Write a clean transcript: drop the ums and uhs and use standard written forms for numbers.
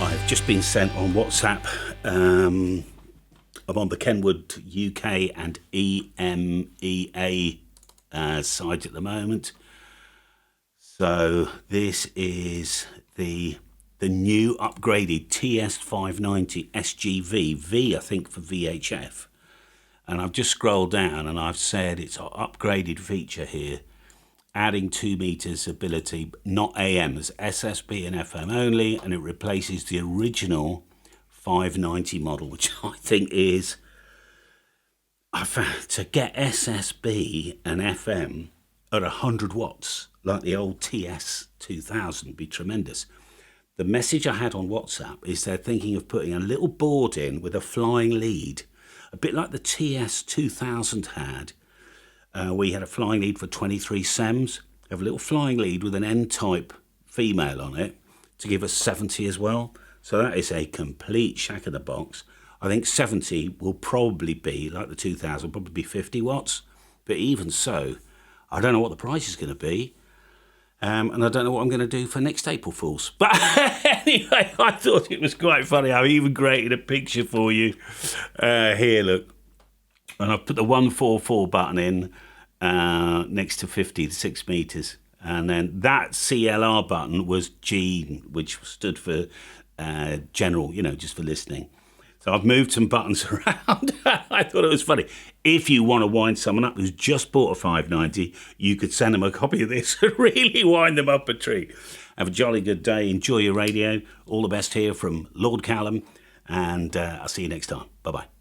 I've just been sent on WhatsApp. I'm on the Kenwood UK and EMEA site at the moment. So this is the new upgraded TS-590 SGV, V I think for VHF. And I've just scrolled down and I've said it's an upgraded feature here, adding 2 meters ability, not AM, as SSB and FM only, and it replaces the original 590 model, which I think is, I found, to get SSB and FM at 100 watts, like the old TS-2000, would be tremendous. The message I had on WhatsApp is they're thinking of putting a little board in with a flying lead, a bit like the TS-2000 had. We had a flying lead for 23 SEMS. We have a little flying lead with an N-type female on it to give us 70 as well. So that is a complete shack in the box. I think 70 will probably be, like the 2000, probably be 50 watts. But even so, I don't know what the price is going to be. And I don't know what I'm going to do for next April Fool's. But anyway, I thought it was quite funny. I've even created a picture for you. Here, look. And I've put the 144 button in next to 50, 6 meters. And then that CLR button was G, which stood for general, just for listening. So I've moved some buttons around. I thought it was funny. If you want to wind someone up who's just bought a 590, you could send them a copy of this and really wind them up a treat. Have a jolly good day. Enjoy your radio. All the best here from Lord Callum. And I'll see you next time. Bye-bye.